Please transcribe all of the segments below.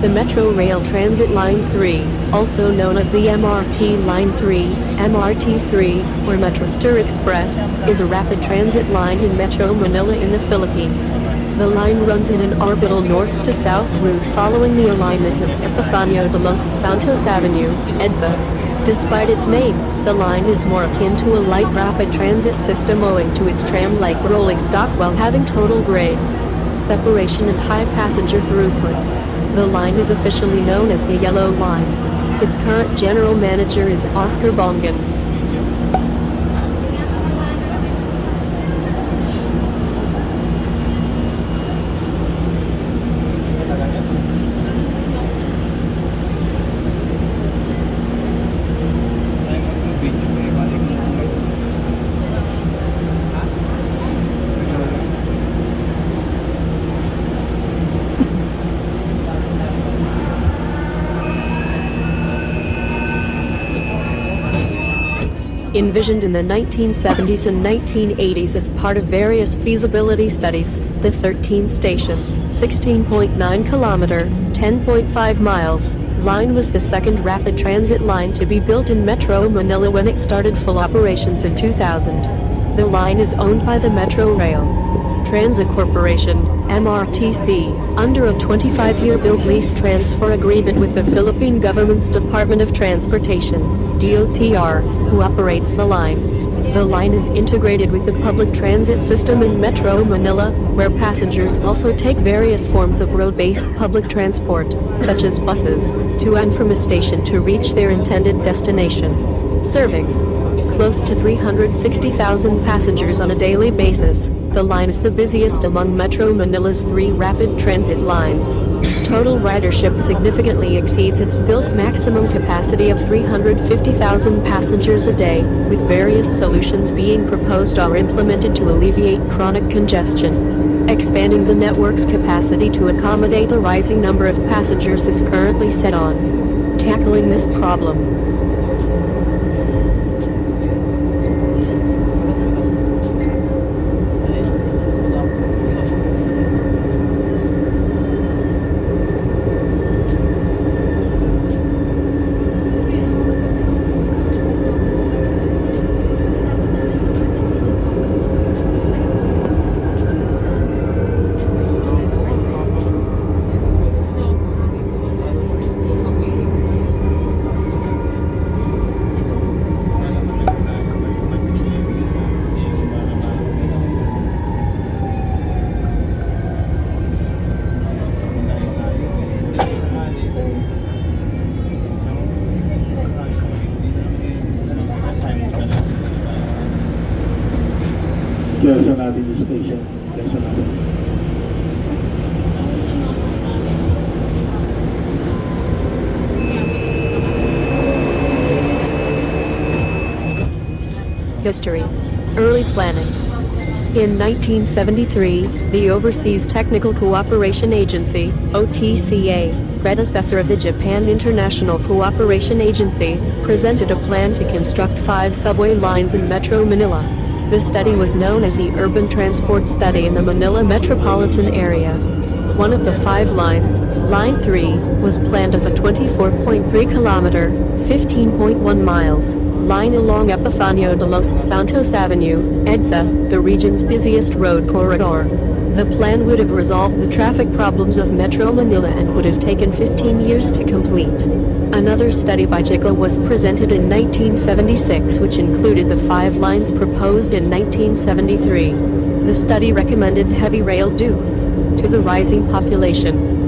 The Metro Rail Transit Line 3, also known as the MRT Line 3, MRT3, or Metrostar Express, is a rapid transit line in Metro Manila in the Philippines. The line runs in an orbital north-to-south route following the alignment of Epifanio de los Santos Avenue, EDSA. Despite its name, the line is more akin to a light rapid transit system owing to its tram-like rolling stock while having total grade separation and high passenger throughput. The line is officially known as the Yellow Line. Its current general manager is Oscar Bongan. Envisioned in the 1970s and 1980s as part of various feasibility studies, the 13-station, 16.9-kilometer, 10.5 miles, line was the second rapid transit line to be built in Metro Manila when it started full operations in 2000. The line is owned by the Metro Rail Transit Corporation, MRTC, under a 25-year build lease transfer agreement with the Philippine government's Department of Transportation, DOTR, who operates the line. The line is integrated with the public transit system in Metro Manila, where passengers also take various forms of road-based public transport, such as buses, to and from a station to reach their intended destination. Serving close to 360,000 passengers on a daily basis, the line is the busiest among Metro Manila's 3 rapid transit lines. Total ridership significantly exceeds its built maximum capacity of 350,000 passengers a day, with various solutions being proposed or implemented to alleviate chronic congestion. Expanding the network's capacity to accommodate the rising number of passengers is currently set on tackling this problem. Quezon Avenue Station, Quezon Avenue. History. Early planning. In 1973, the Overseas Technical Cooperation Agency, OTCA, predecessor of the Japan International Cooperation Agency, presented a plan to construct 5 subway lines in Metro Manila. The study was known as the Urban Transport Study in the Manila metropolitan area. One of the 5 lines, Line 3, was planned as a 24.3-kilometer, 15.1 miles, line along Epifanio de los Santos Avenue, EDSA, the region's busiest road corridor. The plan would have resolved the traffic problems of Metro Manila and would have taken 15 years to complete. Another study by GMA was presented in 1976, which included the 5 lines proposed in 1973. The study recommended heavy rail due to the rising population.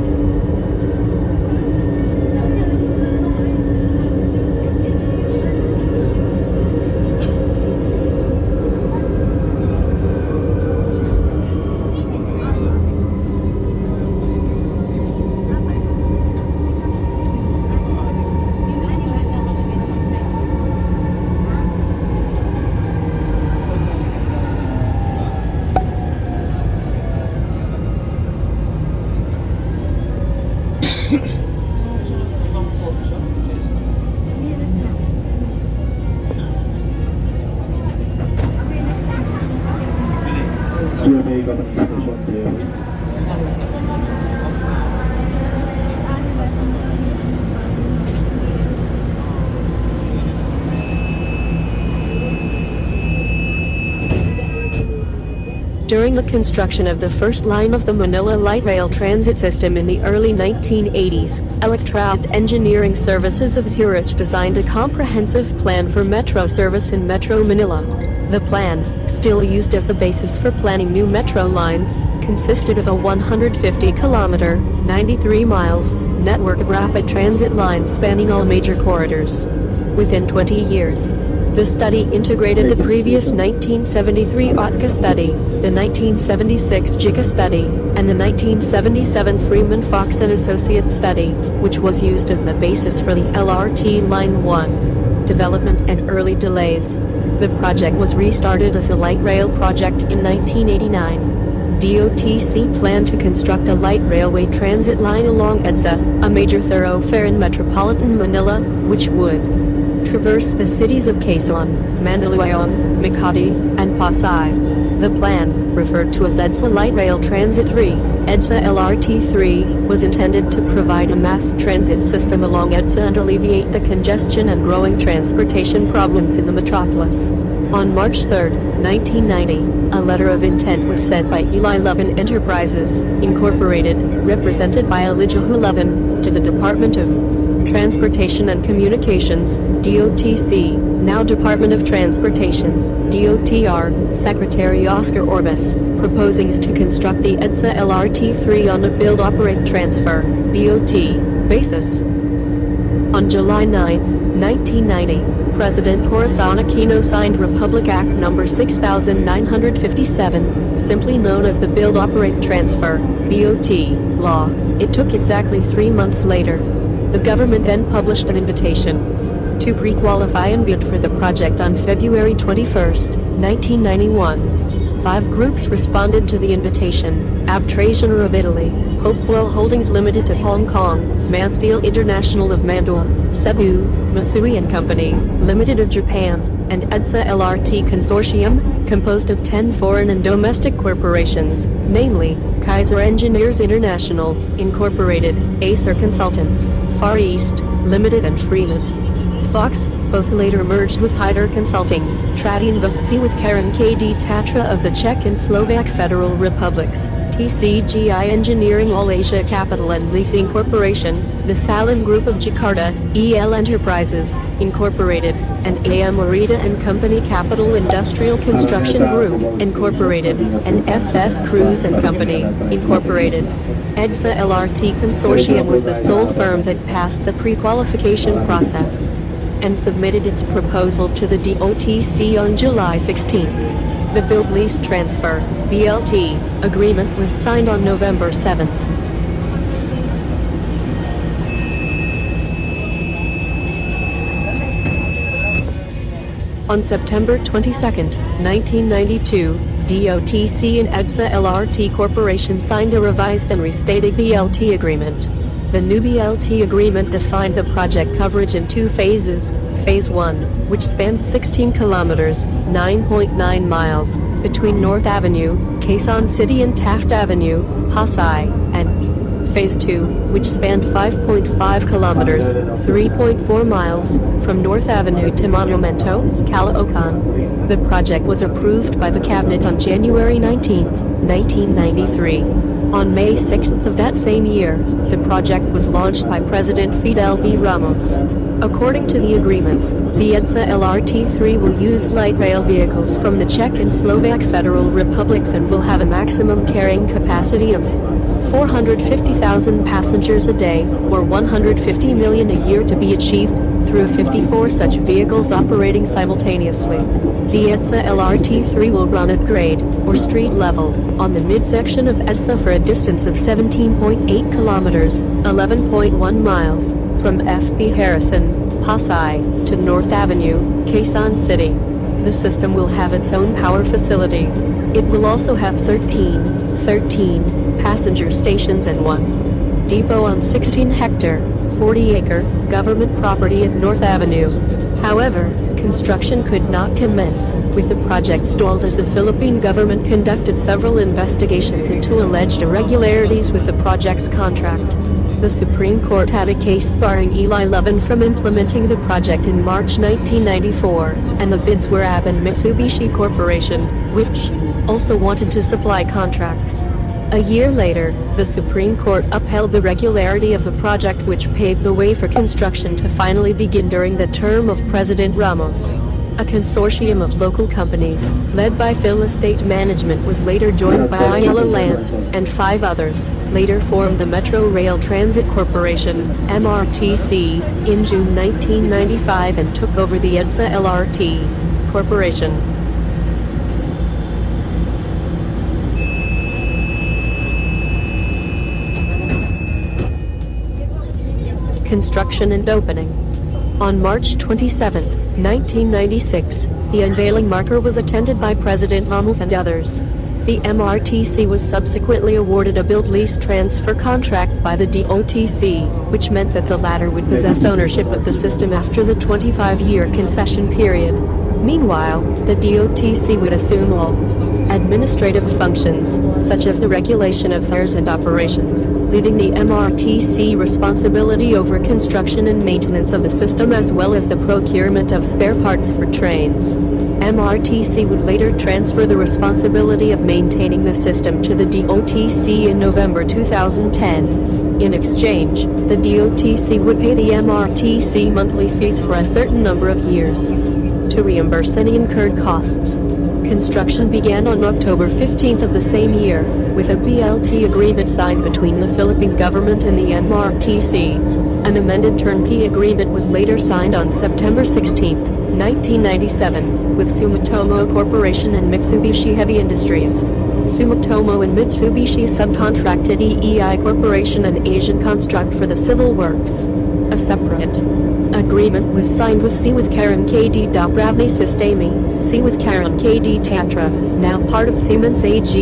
GMA-Kamuning station there. During the construction of the first line of the Manila Light Rail Transit System in the early 1980s, Electroud Engineering Services of Zurich designed a comprehensive plan for metro service in Metro Manila. The plan, still used as the basis for planning new metro lines, consisted of a 150-kilometer, 93 miles, network of rapid transit lines spanning all major corridors. Within 20 years, the study integrated the previous 1973 Ortigas study, the 1976 JICA study, and the 1977 Freeman Fox and Associates study, which was used as the basis for the LRT Line 1. Development and early delays. The project was restarted as a light rail project in 1989. DOTC planned to construct a light railway transit line along EDSA, a major thoroughfare in metropolitan Manila, which would traverse the cities of Quezon, Mandaluyong, Makati, and Pasay. The plan, referred to as EDSA Light Rail Transit 3, EDSA LRT 3, was intended to provide a mass transit system along EDSA and alleviate the congestion and growing transportation problems in the metropolis. On March 3, 1990, a letter of intent was sent by Eli Levin Enterprises, Incorporated, represented by Elijah Levin, to the Department of Transportation and Communications, DOTC, now Department of Transportation, DOTR, Secretary Oscar Orbis, proposing to construct the EDSA LRT-3 on a build-operate-transfer, BOT, basis. On July 9, 1990, President Corazon Aquino signed Republic Act No. 6957, simply known as the Build-Operate-Transfer, BOT, law. It took exactly 3 months later. The government then published an invitation to pre-qualify and bid for the project on February 21, 1991. 5 groups responded to the invitation: Abtrationer of Italy, Hopewell Holdings Limited of Hong Kong, Mansteel International of Mantua, Cebu, Matsui & Company, Limited of Japan, and EDSA LRT Consortium, composed of 10 foreign and domestic corporations, namely, Kaiser Engineers International, Incorporated, Acer Consultants, Far East, Limited and Freeman Fox, both later merged with Hyder Consulting, Trady Investci with Karen K.D. Tatra of the Czech and Slovak Federal Republics, TCGI Engineering All Asia Capital and Leasing Corporation, the Salim Group of Jakarta, EL Enterprises, Incorporated, and AM Morita and Company Capital Industrial Construction Group, Incorporated, and FF Cruz and Company, Incorporated. EDSA LRT Consortium was the sole firm that passed the pre-qualification process and submitted its proposal to the DOTC on July 16. The Build Lease Transfer, BLT, agreement was signed on November 7. On September 22, 1992, DOTC and EDSA LRT Corporation signed a revised and restated BLT agreement. The new BLT agreement defined the project coverage in 2 phases. Phase 1, which spanned 16 kilometers, 9.9 miles, between North Avenue, Quezon City and Taft Avenue, Pasay, and Phase 2, which spanned 5.5 kilometers, 3.4 miles, from North Avenue to Monumento, Caloocan. The project was approved by the Cabinet on January 19, 1993. On May 6 of that same year, the project was launched by President Fidel V. Ramos. According to the agreements, the EDSA LRT-3 will use light rail vehicles from the Czech and Slovak Federal Republics and will have a maximum carrying capacity of 450,000 passengers a day, or 150 million a year, to be achieved through 54 such vehicles operating simultaneously. The EDSA LRT-3 will run at grade, or street level, on the midsection of EDSA for a distance of 17.8 kilometers, 11.1 miles, from FP Harrison, Pasay, to North Avenue, Quezon City. The system will have its own power facility. It will also have 13 passenger stations and 1 depot on 16-hectare, 40-acre, government property at North Avenue. However, construction could not commence, with the project stalled as the Philippine government conducted several investigations into alleged irregularities with the project's contract. The Supreme Court had a case barring Eli Levin from implementing the project in March 1994, and the bids were AB and Mitsubishi Corporation. which also wanted to supply contracts. A year later, the Supreme Court upheld the regularity of the project, which paved the way for construction to finally begin during the term of President Ramos. A consortium of local companies, led by Phil Estate Management, was later joined by Ayala Land, and 5 others, later formed the Metro Rail Transit Corporation, MRTC, in June 1995 and took over the EDSA LRT Corporation. Construction and opening. On March 27, 1996, the unveiling marker was attended by President Ramos and others. The MRTC was subsequently awarded a build-lease transfer contract by the DOTC, which meant that the latter would possess ownership of the system after the 25-year concession period. Meanwhile, the DOTC would assume all administrative functions, such as the regulation of fares and operations, leaving the MRTC responsibility over construction and maintenance of the system as well as the procurement of spare parts for trains. MRTC would later transfer the responsibility of maintaining the system to the DOTC in November 2010. In exchange, the DOTC would pay the MRTC monthly fees for a certain number of years to reimburse any incurred costs. Construction began on October 15 of the same year, with a BLT agreement signed between the Philippine government and the MRTC. An amended turnkey agreement was later signed on September 16, 1997, with Sumitomo Corporation and Mitsubishi Heavy Industries. Sumitomo and Mitsubishi subcontracted EEI Corporation and Asian Construct for the civil works. A separate agreement was signed with C with Karen KD Dobravny Systemi, C with Karen KD Tatra, now part of Siemens AG,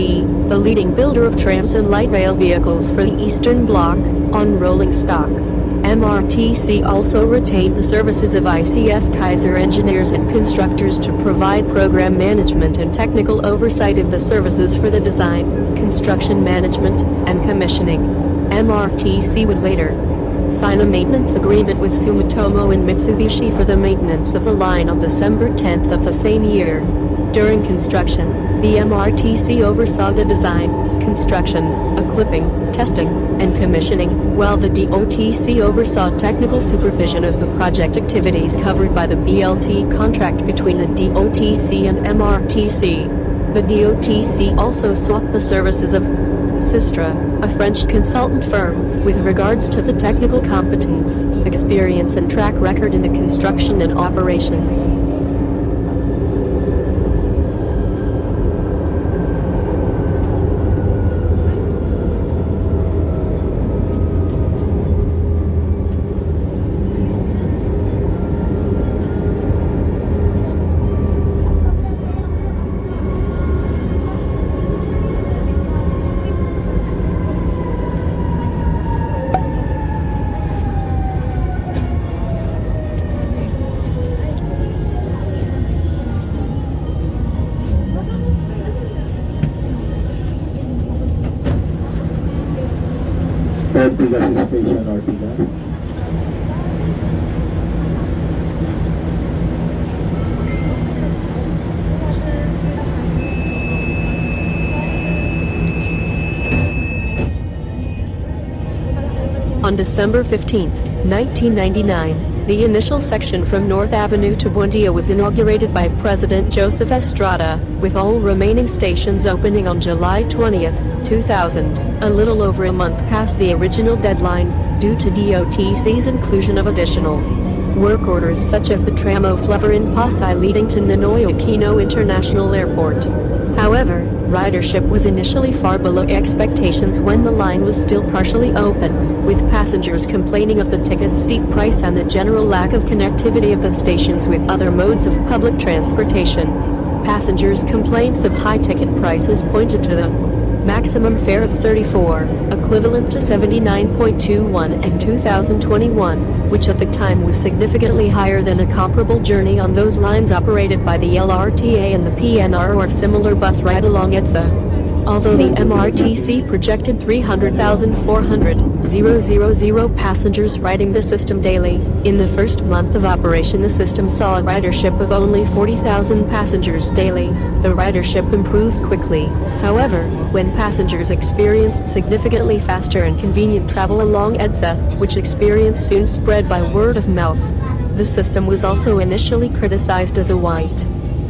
the leading builder of trams and light rail vehicles for the Eastern Bloc, on rolling stock. MRTC also retained the services of ICF Kaiser engineers and constructors to provide program management and technical oversight of the services for the design, construction management, and commissioning. MRTC would later sign a maintenance agreement with Sumitomo and Mitsubishi for the maintenance of the line on December 10 of the same year. During construction, the MRTC oversaw the design, construction, equipping, testing, and commissioning, while the DOTC oversaw technical supervision of the project activities covered by the BLT contract between the DOTC and MRTC. The DOTC also sought the services of Sistra, a French consultant firm, with regards to the technical competence, experience and track record in the construction and operations. Ortigas Station, Ortigas. On December 15, 1999, the initial section from North Avenue to Buendia was inaugurated by President Joseph Estrada, with all remaining stations opening on July 20, 2000, a little over a month past the original deadline, due to DOTC's inclusion of additional work orders such as the tram-like in Pasay leading to Ninoy Aquino International Airport. However, ridership was initially far below expectations when the line was still partially open, with passengers complaining of the ticket's steep price and the general lack of connectivity of the stations with other modes of public transportation. Passengers' complaints of high ticket prices pointed to the maximum fare of 34, equivalent to 79.21 in 2021, which at the time was significantly higher than a comparable journey on those lines operated by the LRTA and the PNR or similar bus ride along EDSA. Although the MRTC projected 300,400 passengers riding the system daily, in the first month of operation the system saw a ridership of only 40,000 passengers daily. The ridership improved quickly, however, when passengers experienced significantly faster and convenient travel along EDSA, which experience soon spread by word of mouth. The system was also initially criticized as a white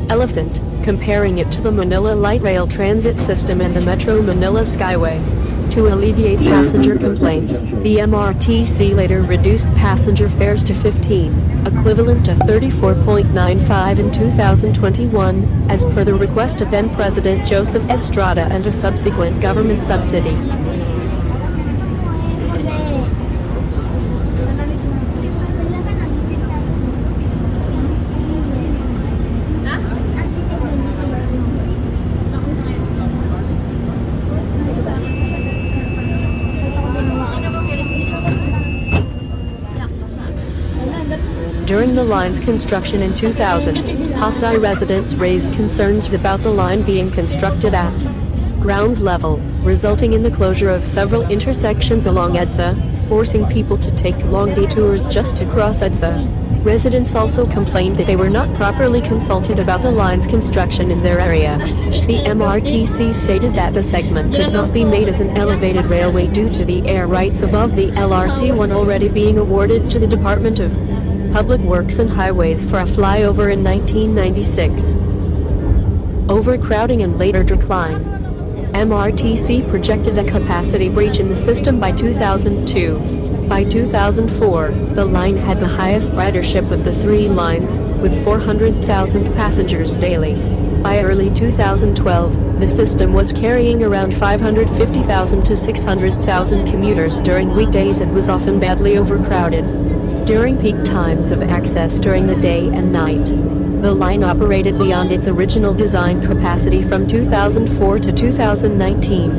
elephant, comparing it to the Manila Light Rail Transit System and the Metro Manila Skyway. To alleviate passenger complaints, the MRTC later reduced passenger fares to 15, equivalent to 34.95 in 2021, as per the request of then-President Joseph Estrada and a subsequent government subsidy. During the line's construction in 2000, Pasay residents raised concerns about the line being constructed at ground level, resulting in the closure of several intersections along EDSA, forcing people to take long detours just to cross EDSA. Residents also complained that they were not properly consulted about the line's construction in their area. The MRTC stated that the segment could not be made as an elevated railway due to the air rights above the LRT1 already being awarded to the Department of Public Works and Highways for a flyover in 1996. Overcrowding and later decline. MRTC projected a capacity breach in the system by 2002. By 2004, the line had the highest ridership of the three lines, with 400,000 passengers daily. By early 2012, the system was carrying around 550,000 to 600,000 commuters during weekdays and was often badly overcrowded. During peak times of access during the day and night, the line operated beyond its original design capacity from 2004 to 2019.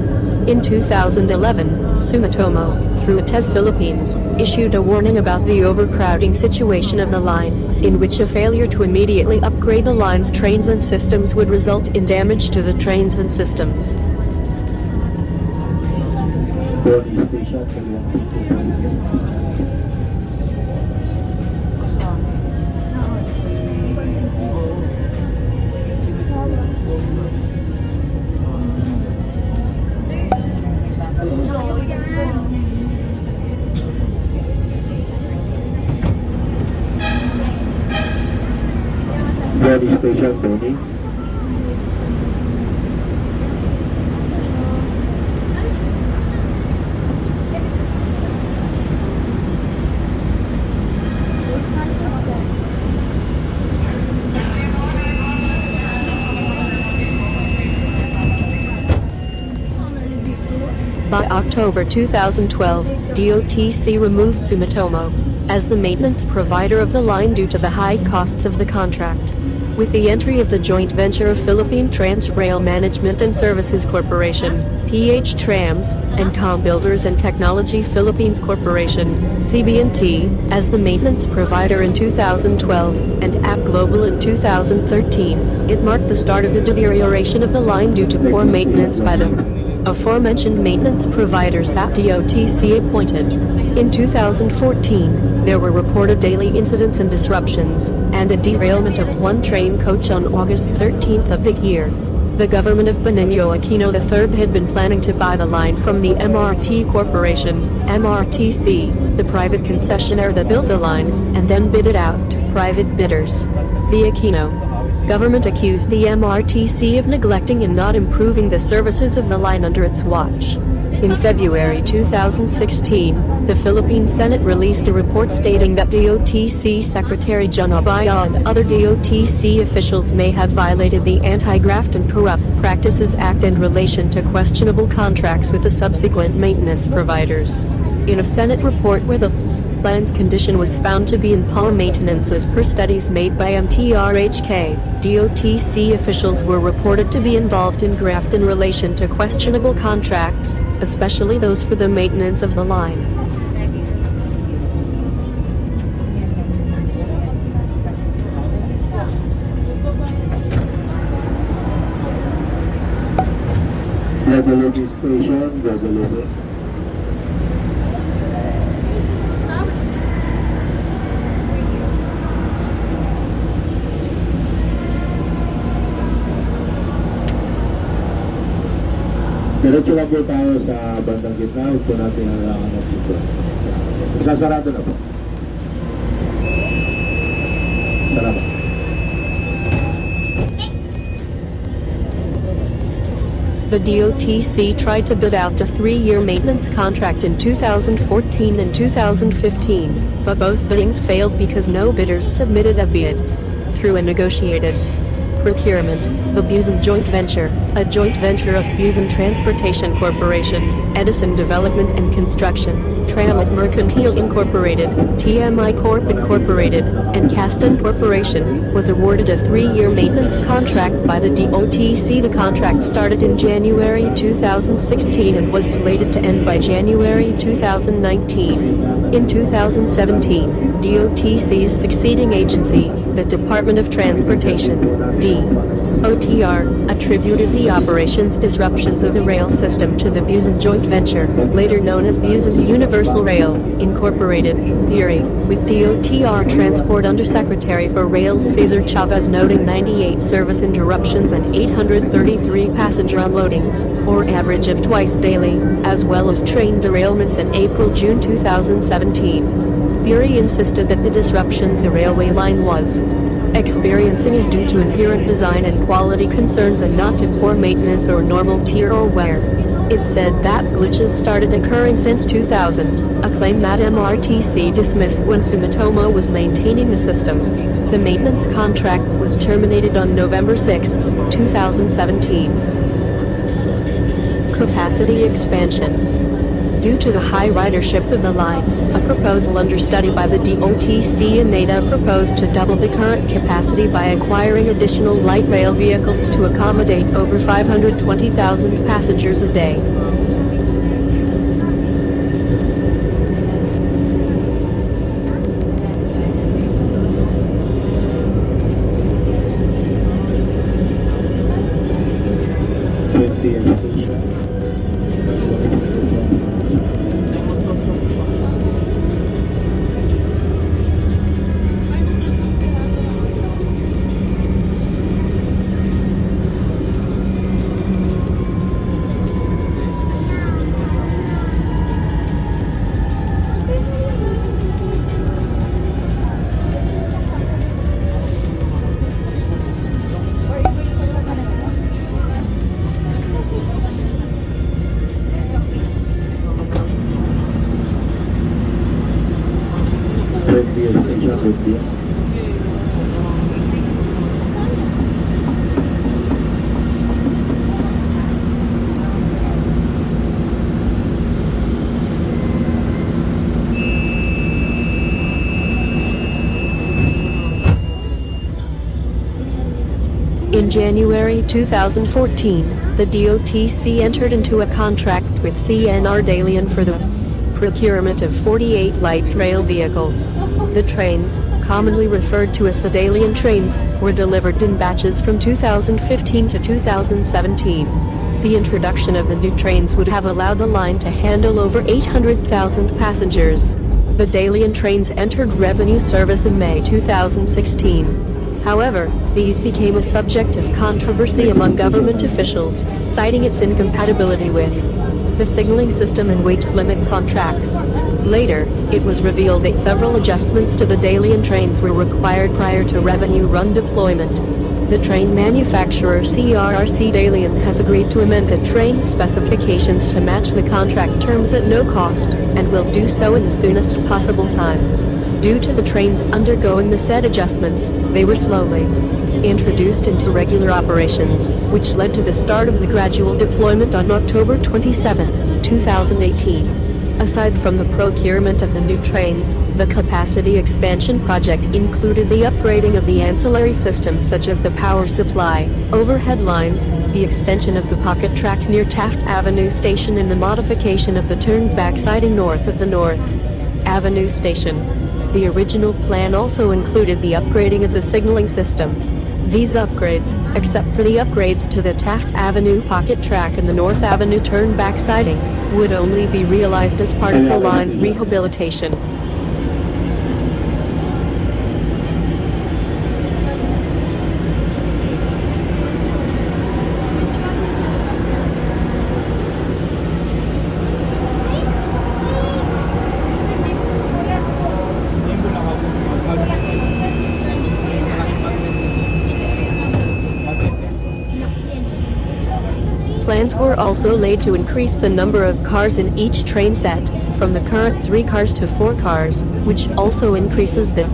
In 2011, Sumitomo, through EDSA Philippines, issued a warning about the overcrowding situation of the line, in which a failure to immediately upgrade the line's trains and systems would result in damage to the trains and systems. Boni station, kaliwang pinto. Boni station, Boni. By October 2012, DOTC removed Sumitomo as the maintenance provider of the line due to the high costs of the contract. With the entry of the joint venture of Philippine Trans-Rail Management and Services Corporation, PH Trams, and Com Builders and Technology Philippines Corporation, CB&T, as the maintenance provider in 2012, and AP Global in 2013, it marked the start of the deterioration of the line due to poor maintenance by the aforementioned maintenance providers that DOTC appointed. In 2014, there were reported daily incidents and disruptions, and a derailment of one train coach on August 13th of the year. The government of Benigno Aquino III had been planning to buy the line from the MRT Corporation, MRTC, the private concessionaire that built the line, and then bid it out to private bidders. The Aquino government accused the MRTC of neglecting and not improving the services of the line under its watch. In February 2016, the Philippine Senate released a report stating that DOTC Secretary John Abaya and other DOTC officials may have violated the Anti-Graft and Corrupt Practices Act in relation to questionable contracts with the subsequent maintenance providers. In a Senate report where the line's condition was found to be in poor maintenance as per studies made by MTRHK, DOTC officials were reported to be involved in graft in relation to questionable contracts, especially those for the maintenance of the line. Guadalupe Station, Guadalupe. Diretso lang po tayo sa bandang gitna. Huwag po natin halangan dito. Sasarado na po. Salamat. The DOTC tried to bid out a 3-year maintenance contract in 2014 and 2015, but both biddings failed because no bidders submitted a bid. Through a negotiated procurement, the Busan Joint Venture, a joint venture of Busan Transportation Corporation, Edison Development and Construction, Tram-like Mercantile Incorporated, TMI Corp Incorporated, and Caston Corporation, was awarded a 3-year maintenance contract by the DOTC. The contract started in January 2016 and was slated to end by January 2019. In 2017, DOTC's succeeding agency, the Department of Transportation, DOTR, attributed the operations disruptions of the rail system to the Busan Joint Venture, later known as Busan Universal Rail, Incorporated, theory, with DOTR Transport Undersecretary for Rails Cesar Chavez noting 98 service interruptions and 833 passenger unloadings, or average of twice daily, as well as train derailments in April-June 2017. Theory insisted that the disruptions the railway line was experiencing is due to inherent design and quality concerns and not to poor maintenance or normal tear or wear. It said that glitches started occurring since 2000, a claim that MRTC dismissed when Sumitomo was maintaining the system. The maintenance contract was terminated on November 6, 2017. Capacity expansion. Due to the high ridership of the line, a proposal understudy by the DOTC and NADA proposed to double the current capacity by acquiring additional light rail vehicles to accommodate over 520,000 passengers a day. In January 2014, the DOTC entered into a contract with CNR Dalian for the procurement of 48 light rail vehicles. The trains, commonly referred to as the Dalian trains, were delivered in batches from 2015 to 2017. The introduction of the new trains would have allowed the line to handle over 800,000 passengers. The Dalian trains entered revenue service in May 2016. However, these became a subject of controversy among government officials, citing its incompatibility with the signaling system and weight limits on tracks. Later, it was revealed that several adjustments to the Dalian trains were required prior to revenue run deployment. The train manufacturer CRRC Dalian has agreed to amend the train specifications to match the contract terms at no cost, and will do so in the soonest possible time. Due to the trains undergoing the said adjustments, they were slowly introduced into regular operations, which led to the start of the gradual deployment on October 27, 2018. Aside from the procurement of the new trains, the capacity expansion project included the upgrading of the ancillary systems such as the power supply, overhead lines, the extension of the pocket track near Taft Avenue station and the modification of the turnback siding north of the North Avenue station. The original plan also included the upgrading of the signaling system. These upgrades, except for the upgrades to the Taft Avenue pocket track and the North Avenue turnback siding, would only be realized as part of the line's rehabilitation. Plans were also laid to increase the number of cars in each train set, from the current 3 cars to 4 cars, which also increases the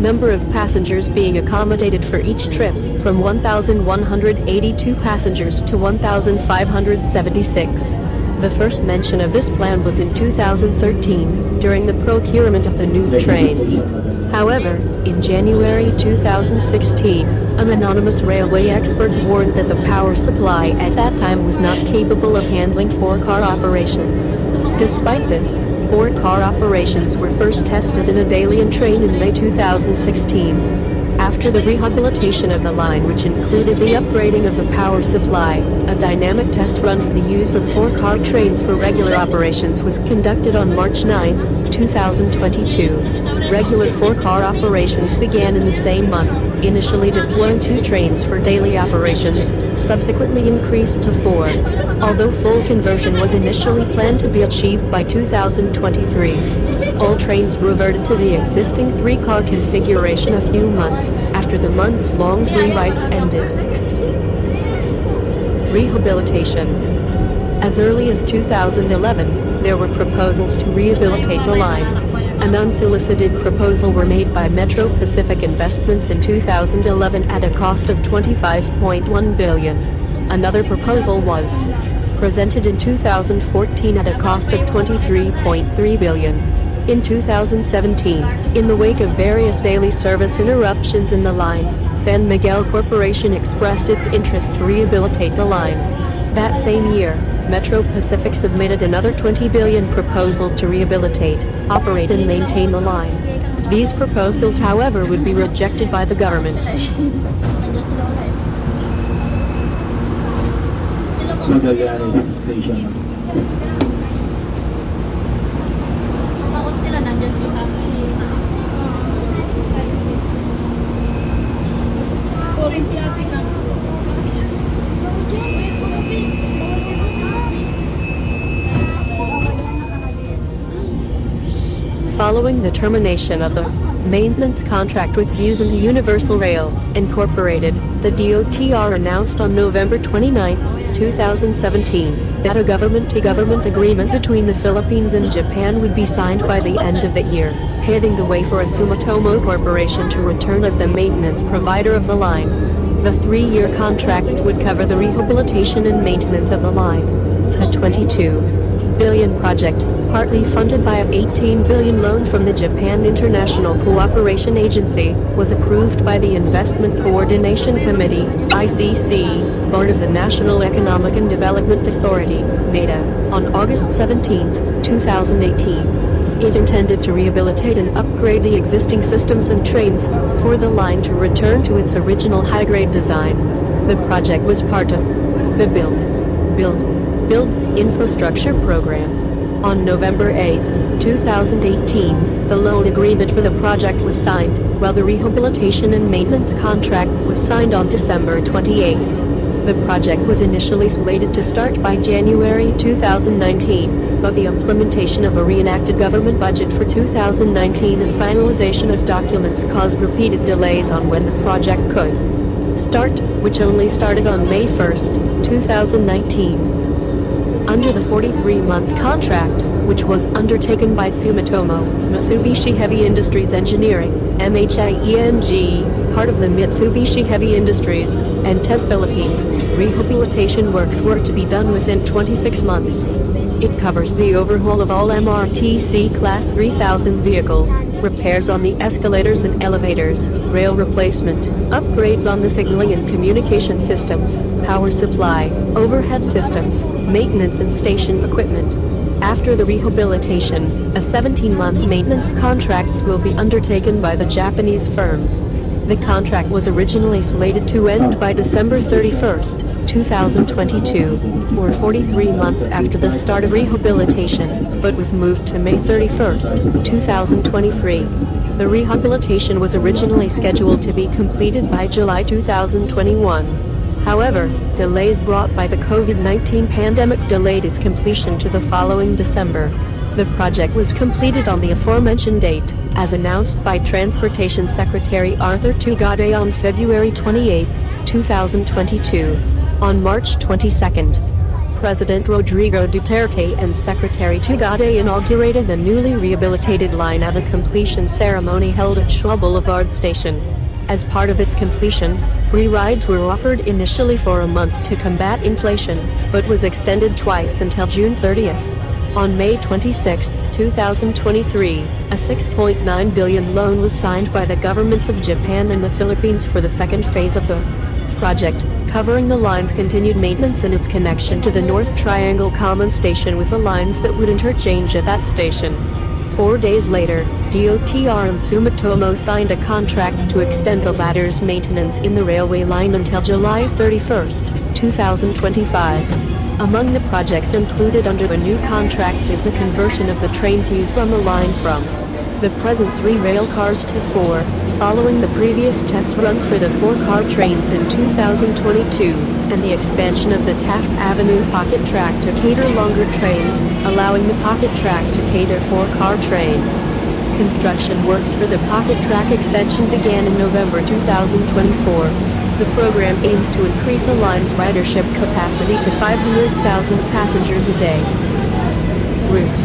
number of passengers being accommodated for each trip, from 1,182 passengers to 1,576. The first mention of this plan was in 2013, during the procurement of the new trains. However, in January 2016, an anonymous railway expert warned that the power supply at that time was not capable of handling 4-car operations. Despite this, 4-car operations were first tested in a Dalian train in May 2016. After the rehabilitation of the line, which included the upgrading of the power supply, a dynamic test run for the use of 4-car trains for regular operations was conducted on March 9, 2022. Regular 4-car operations began in the same month, initially deploying 2 trains for daily operations, subsequently increased to 4. Although full conversion was initially planned to be achieved by 2023. All trains reverted to the existing 3-car configuration a few months after the months-long 3 rides ended. Rehabilitation. As early as 2011, there were proposals to rehabilitate the line. An unsolicited proposal were made by Metro Pacific Investments in 2011 at a cost of $25.1 billion. Another proposal was presented in 2014 at a cost of $23.3 billion. In 2017, in the wake of various daily service interruptions in the line, San Miguel Corporation expressed its interest to rehabilitate the line. That same year, Metro Pacific submitted another $20 billion proposal to rehabilitate, operate and maintain the line. These proposals, however, would be rejected by the government. Magallanes Station. Takot sila nandyan si Puri si ate ka. Following the termination of the maintenance contract with Busan Universal Rail, Incorporated, the DOTR announced on November 29, 2017, that a government-to-government agreement between the Philippines and Japan would be signed by the end of the year, paving the way for a Sumitomo Corporation to return as the maintenance provider of the line. The 3-year contract would cover the rehabilitation and maintenance of the line. The $22 billion project, partly funded by an $18 billion loan from the Japan International Cooperation Agency, was approved by the Investment Coordination Committee, ICC, Board of the National Economic and Development Authority, NEDA, on August 17, 2018. It intended to rehabilitate and upgrade the existing systems and trains for the line to return to its original high-grade design. The project was part of the Build Infrastructure Program. On November 8, 2018, the loan agreement for the project was signed, while the rehabilitation and maintenance contract was signed on December 28. The project was initially slated to start by January 2019, but the implementation of a reenacted government budget for 2019 and finalization of documents caused repeated delays on when the project could start, which only started on May 1, 2019. Under the 43-month contract, which was undertaken by Sumitomo, Mitsubishi Heavy Industries Engineering, MHIENG, part of the Mitsubishi Heavy Industries, and TES Philippines, rehabilitation works were to be done within 26 months. It covers the overhaul of all MRT Class 3000 vehicles, repairs on the escalators and elevators, rail replacement, upgrades on the signaling and communication systems, power supply, overhead systems, maintenance and station equipment. After the rehabilitation, a 17-month maintenance contract will be undertaken by the Japanese firms. The contract was originally slated to end by December 31st, 2022, or 43 months after the start of rehabilitation, but was moved to May 31st, 2023. The rehabilitation was originally scheduled to be completed by July 2021. However, delays brought by the COVID-19 pandemic delayed its completion to the following December. The project was completed on the aforementioned date, as announced by Transportation Secretary Arthur Tugade on February 28, 2022. On March 22, President Rodrigo Duterte and Secretary Tugade inaugurated the newly rehabilitated line at a completion ceremony held at Shaw Boulevard Station. As part of its completion, free rides were offered initially for a month to combat inflation, but was extended twice until June 30th. On May 26, 2023, a $6.9 billion loan was signed by the governments of Japan and the Philippines for the second phase of the project, covering the line's continued maintenance and its connection to the North Triangle Common Station with the lines that would interchange at that station. 4 days later, DOTR and Sumitomo signed a contract to extend the latter's maintenance in the railway line until July 31, 2025. Among the projects included under the new contract is the conversion of the trains used on the line from the present 3 rail cars to 4, following the previous test runs for the 4-car trains in 2022, and the expansion of the Taft Avenue pocket track to cater longer trains, allowing the pocket track to cater 4-car trains. Construction works for the pocket track extension began in November 2024. The program aims to increase the line's ridership capacity to 500,000 passengers a day. Route.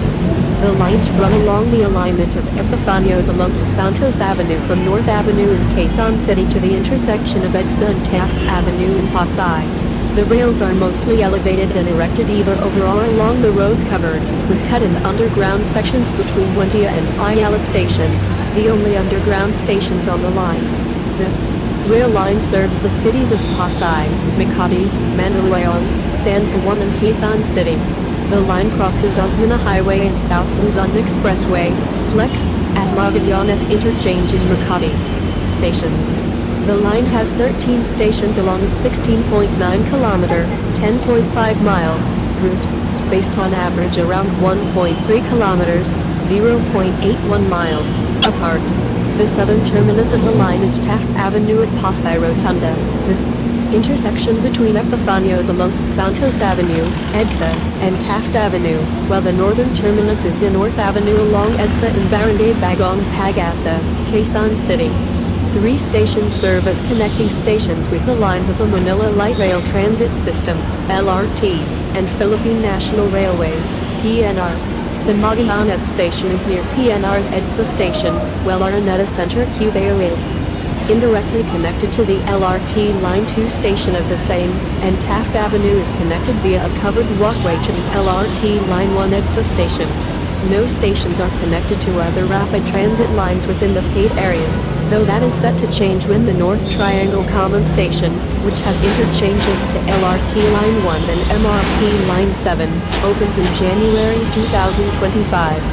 The lines run along the alignment of Epifanio de los Santos Avenue from North Avenue in Quezon City to the intersection of EDSA and Taft Avenue in Pasay. The rails are mostly elevated and erected either over or along the roads covered, with cut and underground sections between Buendia and Ayala stations, the only underground stations on the line. The rail line serves the cities of Pasay, Makati, Mandaluyong, San Juan and Quezon City. The line crosses Osmana Highway and South Luzon Expressway, SLEX, at Magallanes Interchange in Makati. Stations. The line has 13 stations along its 16.9-kilometer, 10.5 miles, route, spaced on average around 1.3 kilometers, 0.81 miles, apart. The southern terminus of the line is Taft Avenue at Pasay Rotunda, the intersection between Epifanio de los Santos Avenue, EDSA, and Taft Avenue, while the northern terminus is the North Avenue along EDSA in Barangay Bagong Pag-asa, Quezon City. 3 stations serve as connecting stations with the lines of the Manila Light Rail Transit System, LRT, and Philippine National Railways, PNR. The Magallanes station is near PNR's EDSA station, while Araneta Center Cubao is indirectly connected to the LRT Line 2 station of the same, and Taft Avenue is connected via a covered walkway to the LRT Line 1 EDSA station. No stations are connected to other rapid transit lines within the paid areas, though that is set to change when the North Triangle Common Station, which has interchanges to LRT Line 1 and MRT Line 7, opens in January 2025.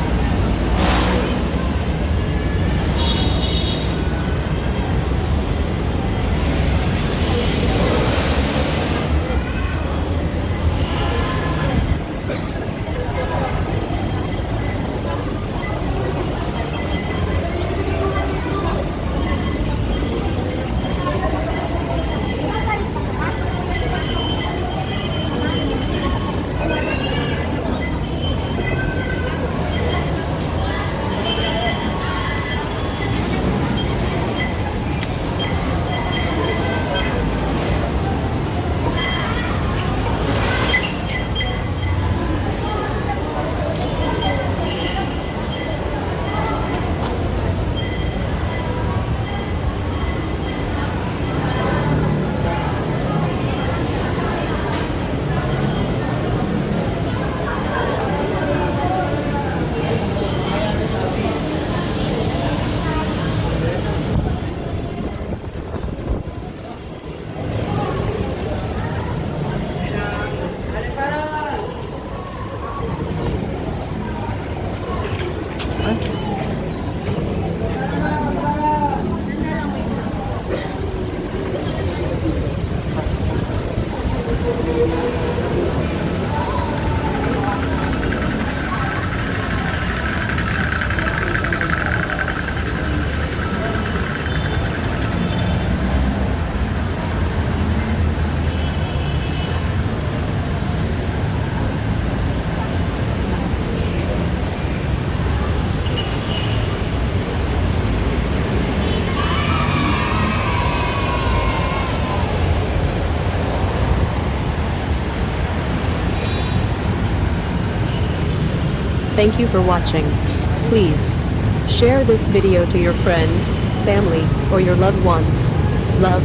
Thank you for watching. Please share this video to your friends, family, or your loved ones. Love,